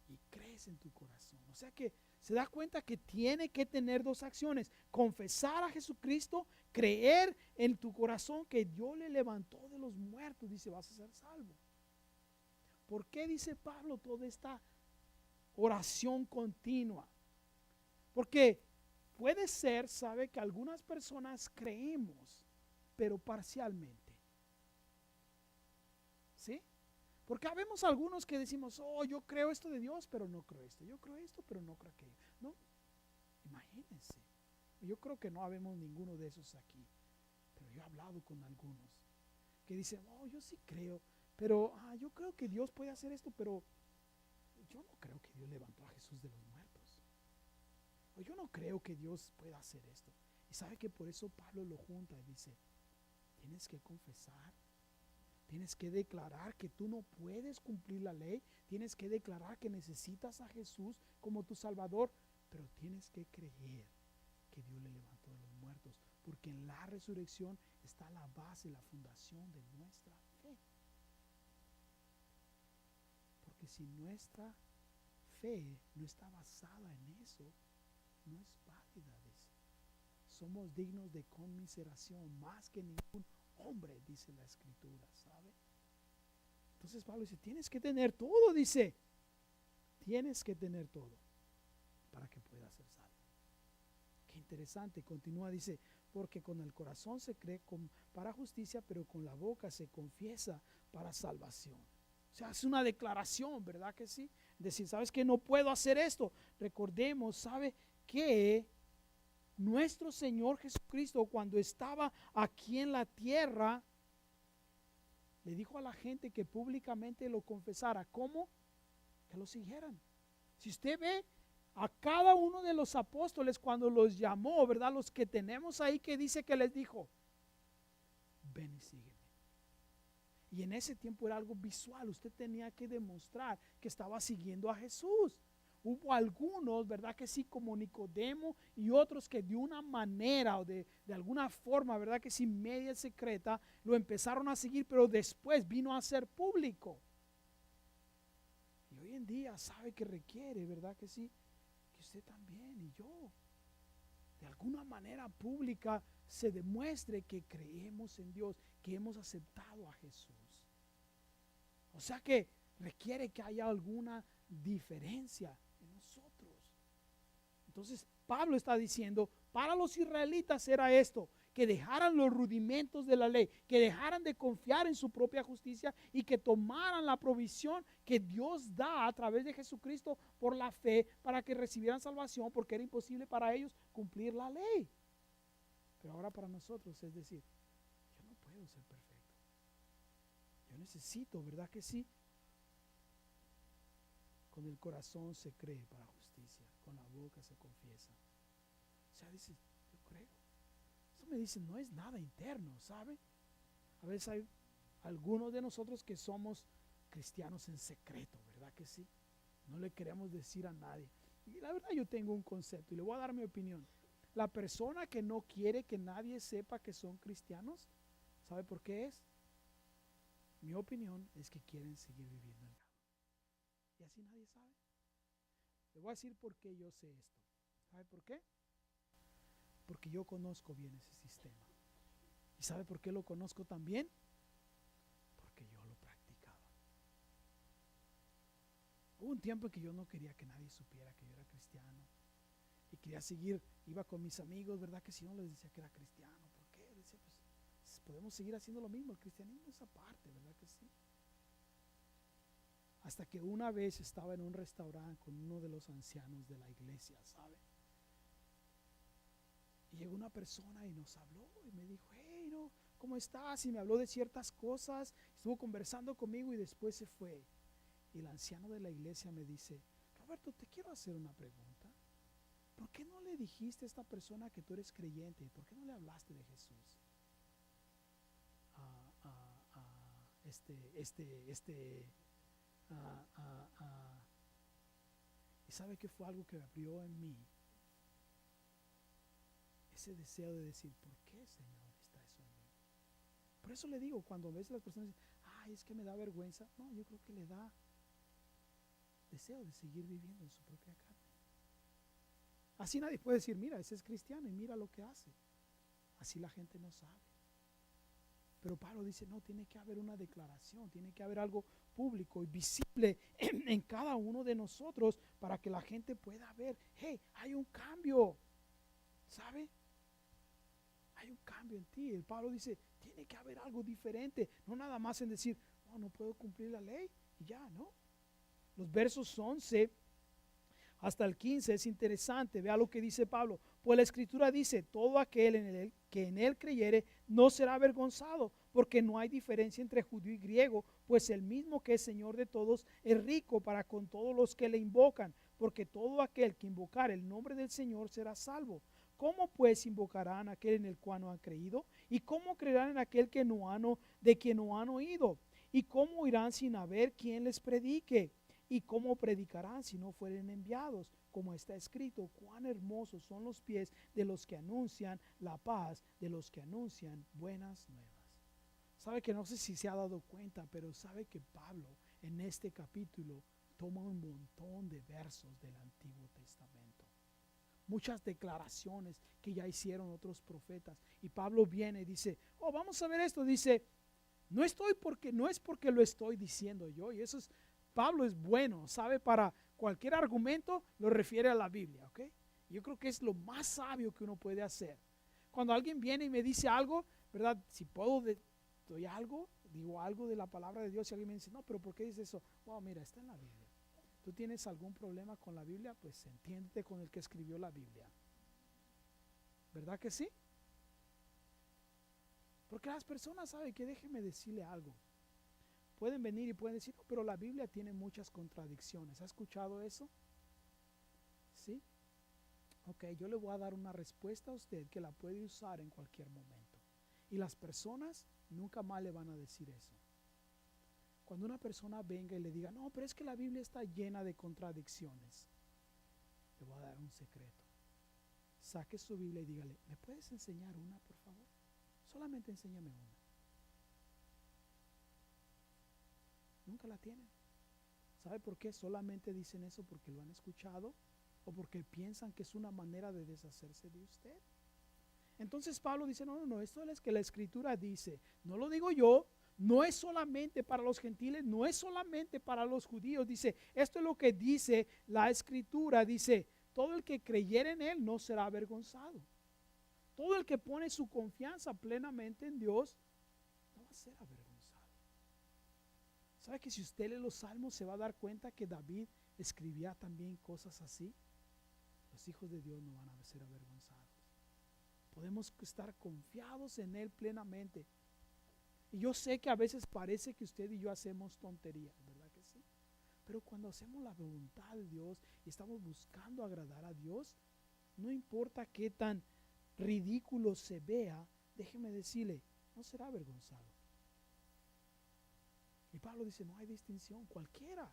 Y crees en tu corazón. O sea que se da cuenta que tiene que tener 2 acciones. Confesar a Jesucristo, creer en tu corazón que Dios le levantó de los muertos. Dice, vas a ser salvo. ¿Por qué dice Pablo toda esta oración continua? Porque puede ser, sabe, que algunas personas creemos, pero parcialmente. ¿Sí? Porque habemos algunos que decimos, oh, yo creo esto de Dios, pero no creo esto. Yo creo esto, pero no creo aquello. No, imagínense. Yo creo que no habemos ninguno de esos aquí. Pero yo he hablado con algunos que dicen, oh, yo sí creo, pero yo creo que Dios puede hacer esto, pero yo no creo que Dios levantó a Jesús de los muertos. O yo no creo que Dios pueda hacer esto. Y sabe que por eso Pablo lo junta y dice, tienes que confesar. Tienes que declarar que tú no puedes cumplir la ley. Tienes que declarar que necesitas a Jesús como tu Salvador. Pero tienes que creer que Dios le levantó de los muertos. Porque en la resurrección está la base, la fundación de nuestra fe. Porque si nuestra fe no está basada en eso, no es válida, dice. Somos dignos de conmiseración más que ningún hombre, dice la Escritura, ¿sabe? Entonces Pablo dice, tienes que tener todo, dice. Tienes que tener todo para que puedas ser salvo. Qué interesante, continúa, dice, porque con el corazón se cree para justicia, pero con la boca se confiesa para salvación. O sea, es una declaración, ¿verdad que sí? Decir, ¿sabes qué? No puedo hacer esto. Recordemos, ¿sabe qué? Nuestro Señor Jesucristo, cuando estaba aquí en la tierra, le dijo a la gente que públicamente lo confesara. ¿Cómo? que lo siguieran. Si usted ve a cada uno de los apóstoles cuando los llamó, ¿verdad? Los que tenemos ahí, que dice que les dijo, ven y sígueme. Y en ese tiempo era algo visual, usted tenía que demostrar que estaba siguiendo a Jesús. Hubo algunos, ¿verdad? Que sí, como Nicodemo, y otros que de una manera o de alguna forma, ¿verdad? Que sí, media secreta, lo empezaron a seguir, pero después vino a ser público. Y hoy en día sabe que requiere, ¿verdad? Que sí, que usted también y yo, de alguna manera pública, se demuestre que creemos en Dios, que hemos aceptado a Jesús. O sea que requiere que haya alguna diferencia en nosotros. Entonces Pablo está diciendo, para los israelitas era esto, que dejaran los rudimentos de la ley, que dejaran de confiar en su propia justicia y que tomaran la provisión que Dios da a través de Jesucristo por la fe para que recibieran salvación, porque era imposible para ellos cumplir la ley. Pero ahora para nosotros, es decir, yo no puedo ser perfecto. Yo necesito, ¿verdad que sí? Con el corazón se cree para justicia, con la boca se confiesa. O sea, dice, yo creo. Eso me dice, no es nada interno, ¿sabe? A veces hay algunos de nosotros que somos cristianos en secreto, ¿verdad que sí? No le queremos decir a nadie. Y la verdad yo tengo un concepto y le voy a dar mi opinión. La persona que no quiere que nadie sepa que son cristianos, ¿sabe por qué es? Mi opinión es que quieren seguir viviendo en pecado. Y así nadie sabe. Le voy a decir por qué yo sé esto. ¿Sabe por qué? Porque yo conozco bien ese sistema. ¿Y sabe por qué lo conozco también? Porque yo lo practicaba. Hubo un tiempo en que yo no quería que nadie supiera que yo era cristiano. Y quería seguir, iba con mis amigos, ¿verdad? Que si no les decía que era cristiano. ¿Por qué? Decía, pues podemos seguir haciendo lo mismo. El cristianismo es aparte, ¿verdad que sí? Hasta que una vez estaba en un restaurante con uno de los ancianos de la iglesia, ¿sabe? Y llegó una persona y nos habló y me dijo, hey, no, ¿cómo estás? Y me habló de ciertas cosas, estuvo conversando conmigo y después se fue. Y el anciano de la iglesia me dice, Roberto, te quiero hacer una pregunta. ¿Por qué no le dijiste a esta persona que tú eres creyente? ¿Por qué no le hablaste de Jesús? Y sabe que fue algo que abrió en mí ese deseo de decir, ¿por qué, Señor, está eso en mí? Por eso le digo, cuando a veces las personas dicen, ay, es que me da vergüenza. No, yo creo que le da deseo de seguir viviendo en su propia carne. Así nadie puede decir, mira, ese es cristiano y mira lo que hace. Así la gente no sabe. Pero Pablo dice, no, tiene que haber una declaración, tiene que haber algo público y visible en cada uno de nosotros para que la gente pueda ver, hey, hay un cambio, ¿sabe? Hay un cambio en ti. El Pablo dice, tiene que haber algo diferente, no nada más en decir, oh, no puedo cumplir la ley y ya, ¿no? Los versos 11 hasta el 15 es interesante. Vea lo que dice Pablo. Pues la escritura dice, todo aquel que en él creyere no será avergonzado, porque no hay diferencia entre judío y griego, pues el mismo que es Señor de todos es rico para con todos los que le invocan, porque todo aquel que invocar el nombre del Señor será salvo. ¿Cómo pues invocarán a aquel en el cual no han creído? ¿Y cómo creerán en aquel que de quien no han oído? ¿Y cómo irán sin haber quien les predique? ¿Y cómo predicarán si no fueren enviados? Como está escrito, cuán hermosos son los pies de los que anuncian la paz, de los que anuncian buenas nuevas. Sabe que no sé si se ha dado cuenta, pero sabe que Pablo en este capítulo toma un montón de versos del Antiguo Testamento. Muchas declaraciones que ya hicieron otros profetas. Y Pablo viene y dice, oh, vamos a ver esto. Dice, no es porque lo estoy diciendo yo. Y eso es, Pablo es bueno, sabe, para cualquier argumento lo refiere a la Biblia, ¿ok? Yo creo que es lo más sabio que uno puede hacer. Cuando alguien viene y me dice algo, ¿verdad? Si puedo, doy algo, digo algo de la palabra de Dios y alguien me dice, no, pero ¿por qué dice eso? Wow, mira, está en la Biblia. ¿Tú tienes algún problema con la Biblia? Pues entiéndete con el que escribió la Biblia. ¿Verdad que sí? Porque las personas saben que déjeme decirle algo. pueden venir y pueden decir, no, pero la Biblia tiene muchas contradicciones. ¿Ha escuchado eso? ¿Sí? Ok, yo le voy a dar una respuesta a usted que la puede usar en cualquier momento. Y las personas nunca más le van a decir eso. Cuando una persona venga y le diga, no, pero es que la Biblia está llena de contradicciones, le voy a dar un secreto. Saque su Biblia y dígale, ¿me puedes enseñar una, por favor? Solamente enséñame una. Nunca la tienen. ¿Sabe por qué? Solamente dicen eso porque lo han escuchado o porque piensan que es una manera de deshacerse de usted. Entonces Pablo dice, no, esto es que la Escritura dice, no lo digo yo, no es solamente para los gentiles, no es solamente para los judíos, dice, esto es lo que dice la Escritura, dice, todo el que creyere en él no será avergonzado. Todo el que pone su confianza plenamente en Dios no va a ser avergonzado. ¿Sabe que si usted lee los salmos se va a dar cuenta que David escribía también cosas así? Los hijos de Dios no van a ser avergonzados. Podemos estar confiados en Él plenamente. Y yo sé que a veces parece que usted y yo hacemos tonterías, ¿verdad que sí? Pero cuando hacemos la voluntad de Dios y estamos buscando agradar a Dios, no importa qué tan ridículo se vea, déjeme decirle, no será avergonzado. Y Pablo dice, no hay distinción, cualquiera.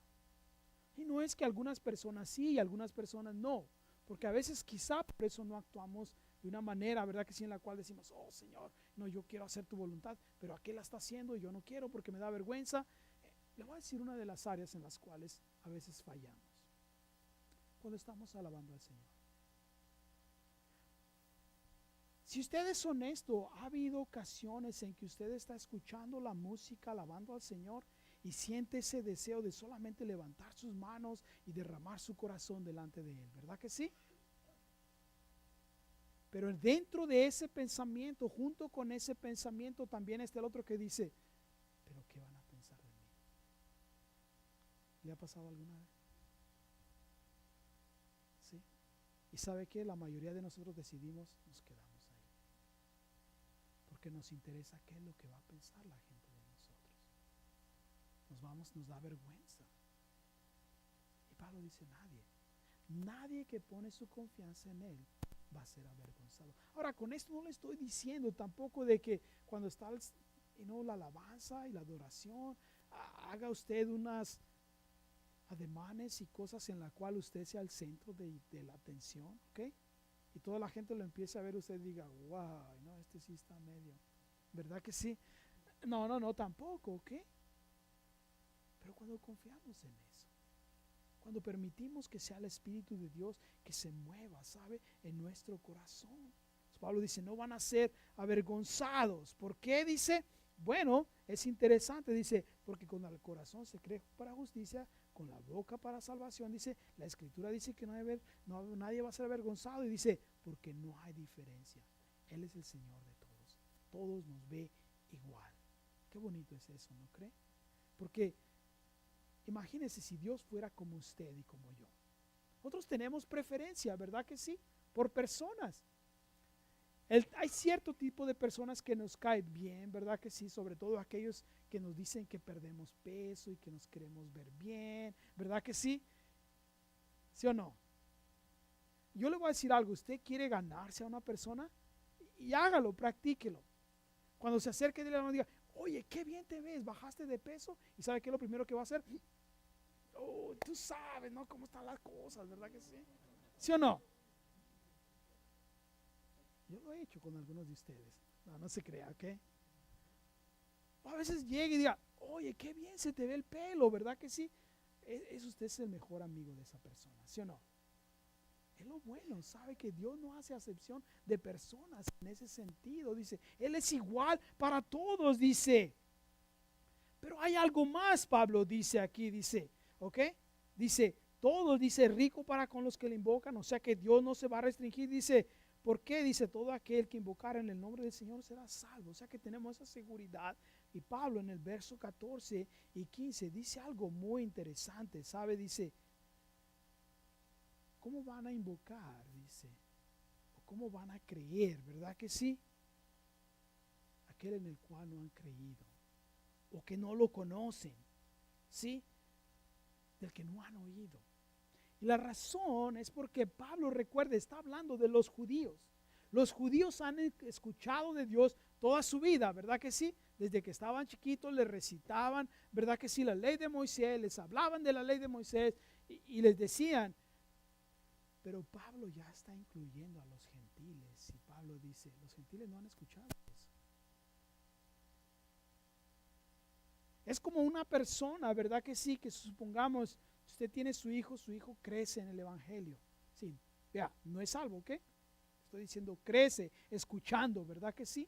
Y no es que algunas personas sí y algunas personas no, porque a veces quizá por eso no actuamos de una manera, ¿verdad que sí? En la cual decimos, oh Señor, no, yo quiero hacer tu voluntad, pero aquel la está haciendo y yo no quiero porque me da vergüenza. Le voy a decir una de las áreas en las cuales a veces fallamos. Cuando estamos alabando al Señor. Si usted es honesto, ha habido ocasiones en que usted está escuchando la música, alabando al Señor y siente ese deseo de solamente levantar sus manos y derramar su corazón delante de Él, ¿verdad que sí? Pero dentro de ese pensamiento, junto con ese pensamiento, también está el otro que dice, ¿pero qué van a pensar de mí? ¿Le ha pasado alguna vez? ¿Sí? Y sabe que la mayoría de nosotros decidimos, nos quedamos ahí. Porque nos interesa qué es lo que va a pensar la gente de nosotros. Nos da vergüenza. Y Pablo dice, nadie que pone su confianza en Él va a ser avergonzado. Ahora, con esto no le estoy diciendo tampoco de que cuando está la alabanza y la adoración, haga usted unas ademanes y cosas en la cual usted sea el centro de la atención, ¿ok? Y toda la gente lo empiece a ver, usted diga, wow, no, este sí está medio, ¿verdad que sí? No, tampoco, ¿ok? Pero cuando confiamos en eso, cuando permitimos que sea el Espíritu de Dios que se mueva, ¿sabe? En nuestro corazón. Pablo dice, no van a ser avergonzados. ¿Por qué? Dice, bueno, es interesante, dice, porque con el corazón se cree para justicia, con la boca para salvación, dice, la Escritura dice que nadie va a ser avergonzado y dice, porque no hay diferencia. Él es el Señor de todos. Todos nos ve igual. Qué bonito es eso, ¿no cree? Porque imagínense si Dios fuera como usted y como yo. Nosotros tenemos preferencia, ¿verdad que sí? Por personas. Hay cierto tipo de personas que nos caen bien, ¿verdad que sí? Sobre todo aquellos que nos dicen que perdemos peso y que nos queremos ver bien, ¿verdad que sí? ¿Sí o no? Yo le voy a decir algo, usted quiere ganarse a una persona y hágalo, practíquelo. Cuando se acerque, dile a diga, oye, qué bien te ves, bajaste de peso, y ¿sabe qué es lo primero que va a hacer? Oh, tú sabes, ¿no? Cómo están las cosas, ¿verdad que sí? ¿Sí o no? Yo lo he hecho con algunos de ustedes. No se crea, ¿ok? O a veces llega y diga, oye, qué bien se te ve el pelo, ¿verdad que sí? Usted es el mejor amigo de esa persona, ¿sí o no? Es lo bueno, sabe que Dios no hace acepción de personas en ese sentido, dice, Él es igual para todos, dice. Pero hay algo más, Pablo dice aquí, dice, ¿ok? Dice, todos, dice, rico para con los que le invocan, o sea que Dios no se va a restringir, dice, ¿por qué? Dice, todo aquel que invocara en el nombre del Señor será salvo, o sea que tenemos esa seguridad. Y Pablo en el verso 14 y 15 dice algo muy interesante, ¿sabe? Dice, ¿cómo van a invocar? Dice, o ¿cómo van a creer? ¿Verdad que sí? Aquel en el cual no han creído. o que no lo conocen, ¿sí? Del que no han oído. Y la razón es porque Pablo, recuerde, está hablando de los judíos. Los judíos han escuchado de Dios toda su vida, ¿verdad que sí? Desde que estaban chiquitos les recitaban, ¿verdad que sí? La ley de Moisés, les hablaban de la ley de Moisés y les decían. Pero Pablo ya está incluyendo a los gentiles y Pablo dice, los gentiles no han escuchado eso. Es como una persona, ¿verdad que sí? Que supongamos, usted tiene su hijo crece en el evangelio. Sí, vea, no es salvo, ¿ok? Estoy diciendo crece, escuchando, ¿verdad que sí?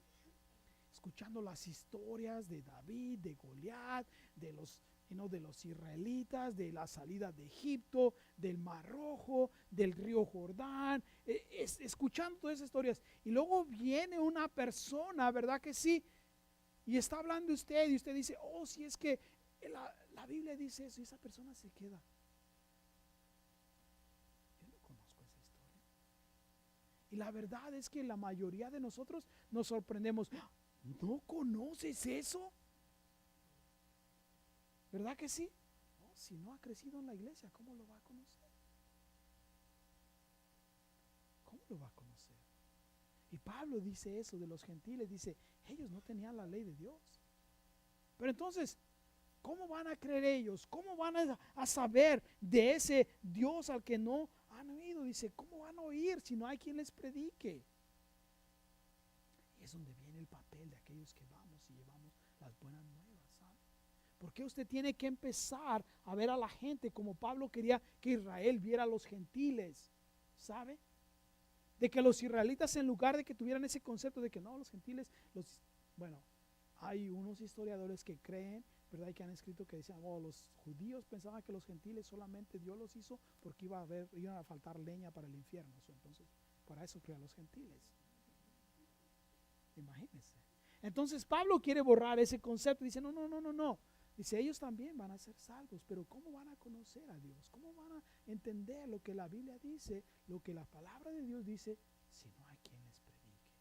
Escuchando las historias de David, de Goliat, de los israelitas, de la salida de Egipto, del Mar Rojo, del río Jordán, escuchando todas esas historias. Y luego viene una persona, ¿verdad que sí? Y está hablando usted y usted dice, oh, si es que la Biblia dice eso, y esa persona se queda. Yo no conozco esa historia. Y la verdad es que la mayoría de nosotros nos sorprendemos. ¿No conoces eso? ¿Verdad que sí? No, si no ha crecido en la iglesia, ¿cómo lo va a conocer? ¿Cómo lo va a conocer? Y Pablo dice eso de los gentiles, dice, ellos no tenían la ley de Dios. Pero entonces, ¿cómo van a creer ellos? ¿Cómo van a saber de ese Dios al que no han oído? Dice, ¿cómo van a oír si no hay quien les predique? Y es donde viene el papel de aquellos que vamos y llevamos las buenas nuevas, ¿sabe? ¿Por qué usted tiene que empezar a ver a la gente como Pablo quería que Israel viera a los gentiles? ¿Sabe? De que los israelitas, en lugar de que tuvieran ese concepto de que no, los gentiles, bueno, hay unos historiadores que creen, ¿verdad? Y que han escrito que decían, oh, los judíos pensaban que los gentiles solamente Dios los hizo porque iban a faltar leña para el infierno. Entonces, para eso crean los gentiles. Imagínense. Entonces Pablo quiere borrar ese concepto. Dice, no. Dice, ellos también van a ser salvos, pero ¿cómo van a conocer a Dios? ¿Cómo van a entender lo que la Biblia dice, lo que la palabra de Dios dice, si no hay quien les predique?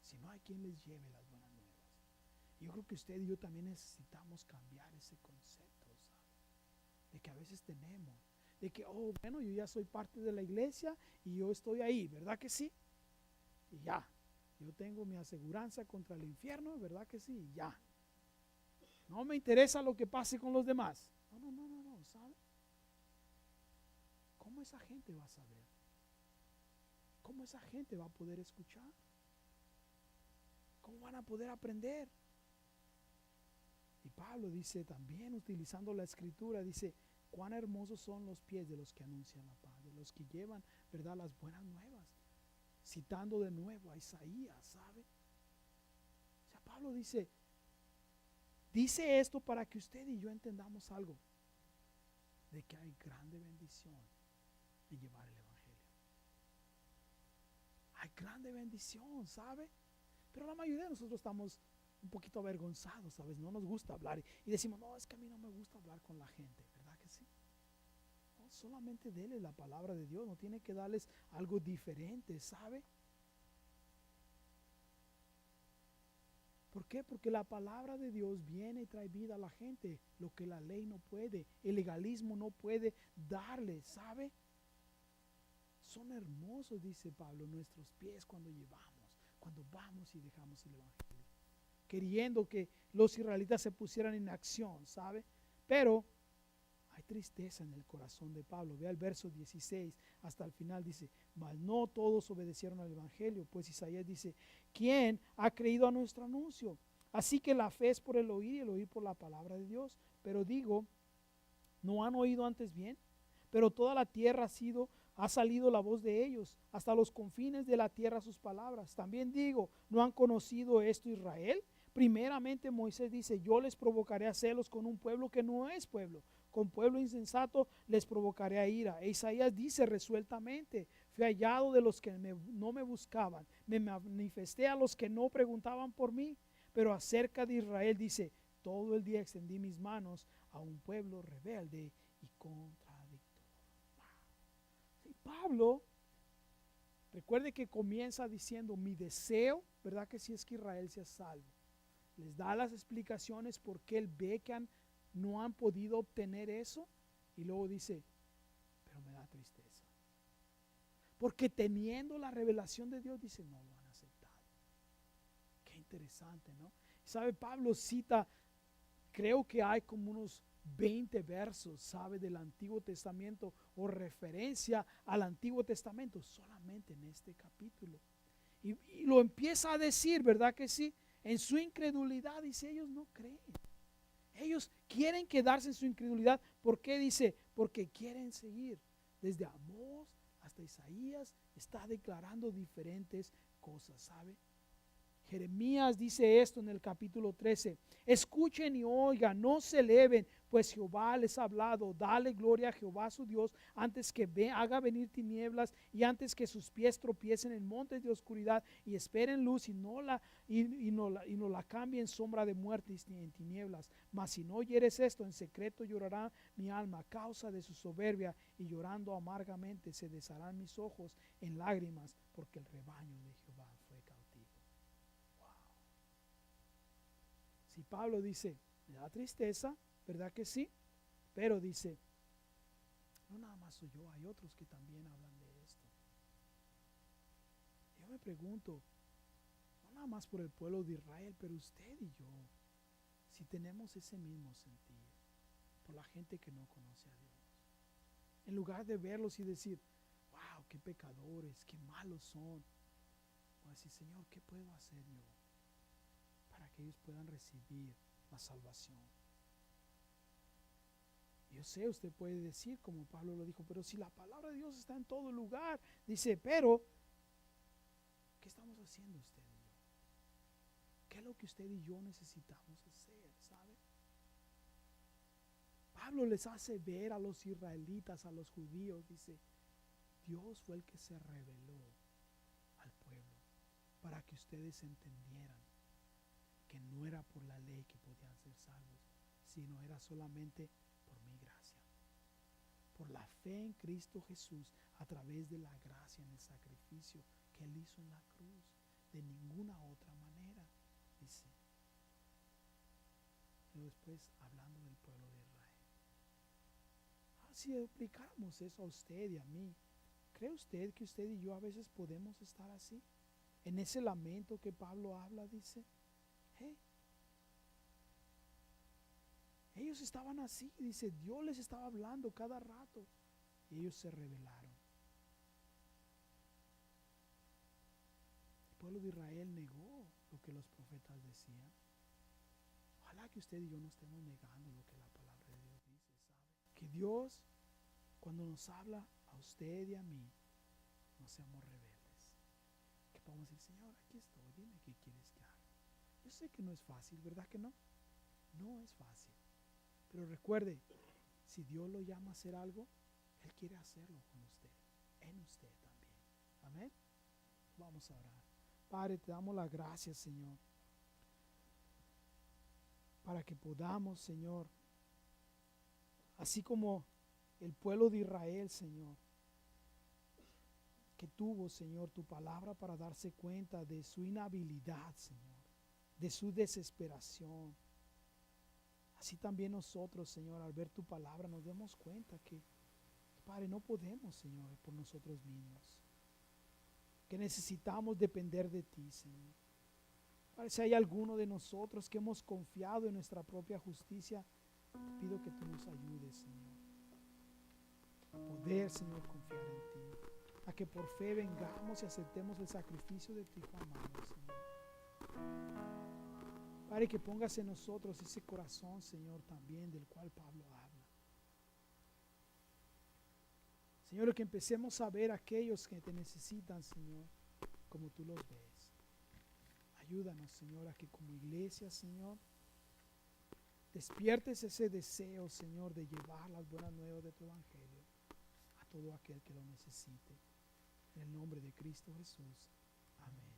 Si no hay quien les lleve las buenas nuevas. Yo creo que usted y yo también necesitamos cambiar ese concepto, ¿sabe? De que a veces tenemos, de que, oh, bueno, yo ya soy parte de la iglesia y yo estoy ahí, ¿verdad que sí? Y ya, yo tengo mi aseguranza contra el infierno, ¿verdad que sí? Y ya. No me interesa lo que pase con los demás. No, ¿sabe? ¿Cómo esa gente va a saber? ¿Cómo esa gente va a poder escuchar? ¿Cómo van a poder aprender? Y Pablo dice también, utilizando la escritura, dice, cuán hermosos son los pies de los que anuncian la paz, de los que llevan, ¿verdad?, las buenas nuevas. Citando de nuevo a Isaías, ¿sabe? O sea, Pablo dice esto para que usted y yo entendamos algo, de que hay grande bendición en llevar el evangelio. Hay grande bendición, ¿sabe? Pero la mayoría de nosotros estamos un poquito avergonzados, ¿sabes? No nos gusta hablar y decimos, no, es que a mí no me gusta hablar con la gente, ¿verdad que sí? No, solamente dele la palabra de Dios, no tiene que darles algo diferente, ¿sabe? ¿Por qué? Porque la palabra de Dios viene y trae vida a la gente, lo que la ley no puede, el legalismo no puede darle, ¿sabe? Son hermosos, dice Pablo, nuestros pies cuando vamos y dejamos el evangelio, queriendo que los israelitas se pusieran en acción, ¿sabe? Pero hay tristeza en el corazón de Pablo. Vea el verso 16 hasta el final, dice, mas no todos obedecieron al evangelio, pues Isaías dice, ¿quién ha creído a nuestro anuncio? Así que la fe es por el oír y el oír por la palabra de Dios. Pero digo, ¿no han oído antes bien? Pero toda la tierra ha salido la voz de ellos, hasta los confines de la tierra sus palabras. También digo, ¿no han conocido esto Israel? Primeramente Moisés dice, yo les provocaré a celos con un pueblo que no es pueblo. Con pueblo insensato les provocaré a ira. E Isaías dice resueltamente, fui hallado de los que no me buscaban, me manifesté a los que no preguntaban por mí. Pero acerca de Israel dice, todo el día extendí mis manos a un pueblo rebelde y contradictor. Wow. Y Pablo, recuerde que comienza diciendo, mi deseo, ¿verdad que sí es que Israel sea salvo? les da las explicaciones por qué él ve que no han podido obtener eso. Y luego dice, pero me da tristeza. Porque teniendo la revelación de Dios, dice, no lo han aceptado. Qué interesante, ¿no? ¿Sabe? Pablo cita, creo que hay como unos 20 versos, ¿sabe? Del Antiguo Testamento o referencia al Antiguo Testamento solamente en este capítulo. Y lo empieza a decir, ¿verdad que sí? En su incredulidad, dice, ellos no creen. Ellos quieren quedarse en su incredulidad. ¿Por qué? Dice, porque quieren seguir. Desde Amós hasta Isaías está declarando diferentes cosas, ¿sabe? Jeremías dice esto en el capítulo 13: escuchen y oigan, no se eleven, pues Jehová les ha hablado. Dale gloria a Jehová su Dios antes que haga venir tinieblas y antes que sus pies tropiecen en montes de oscuridad y esperen luz y no la cambie en sombra de muerte ni en tinieblas. Mas si no oyeres esto, en secreto llorará mi alma a causa de su soberbia, y llorando amargamente se desharán mis ojos en lágrimas, porque el rebaño de Jehová fue cautivo. Si Pablo dice, me da tristeza, ¿verdad que sí? Pero dice, no nada más soy yo, hay otros que también hablan de esto. Yo me pregunto, no nada más por el pueblo de Israel, pero usted y yo, si tenemos ese mismo sentir por la gente que no conoce a Dios, en lugar de verlos y decir, wow, qué pecadores, qué malos son, voy a decir, Señor, ¿qué puedo hacer yo para que ellos puedan recibir la salvación? Yo sé, usted puede decir, como Pablo lo dijo, pero si la palabra de Dios está en todo lugar, dice, pero ¿qué estamos haciendo usted y yo? ¿Qué es lo que usted y yo necesitamos hacer, sabe? Pablo les hace ver a los israelitas, a los judíos, dice, Dios fue el que se reveló al pueblo para que ustedes entendieran que no era por la ley que podían ser salvos, sino era solamente por mi gracia, por la fe en Cristo Jesús, a través de la gracia en el sacrificio que Él hizo en la cruz, de ninguna otra manera, dice. Y después hablando del pueblo de Israel. Si aplicáramos eso a usted y a mí, ¿cree usted que usted y yo a veces podemos estar así? En ese lamento que Pablo habla, dice, hey, ellos estaban así, dice, Dios les estaba hablando cada rato y ellos se rebelaron. El pueblo de Israel negó lo que los profetas decían. Ojalá que usted y yo no estemos negando lo que la palabra de Dios dice, ¿sabe? Que Dios, cuando nos habla a usted y a mí, no seamos rebeldes. Que podamos decir, Señor, aquí estoy, dime qué quieres que haga. Yo sé que no es fácil, ¿verdad que no? No es fácil. Pero recuerde, si Dios lo llama a hacer algo, Él quiere hacerlo con usted, en usted también. Amén. Vamos a orar. Padre, te damos las gracias, Señor, para que podamos, Señor, así como el pueblo de Israel, Señor, que tuvo, Señor, tu palabra para darse cuenta de su inhabilidad, Señor, de su desesperación. Así también nosotros, Señor, al ver tu palabra, nos demos cuenta que, Padre, no podemos, Señor, por nosotros mismos. Que necesitamos depender de ti, Señor. Padre, si hay alguno de nosotros que hemos confiado en nuestra propia justicia, te pido que tú nos ayudes, Señor. A poder, Señor, confiar en ti. A que por fe vengamos y aceptemos el sacrificio de tu Hijo amado, Señor. Padre, que pongas en nosotros ese corazón, Señor, también del cual Pablo habla. Señor, que empecemos a ver a aquellos que te necesitan, Señor, como tú los ves. Ayúdanos, Señor, a que como iglesia, Señor, despiertes ese deseo, Señor, de llevar las buenas nuevas de tu evangelio a todo aquel que lo necesite. En el nombre de Cristo Jesús. Amén.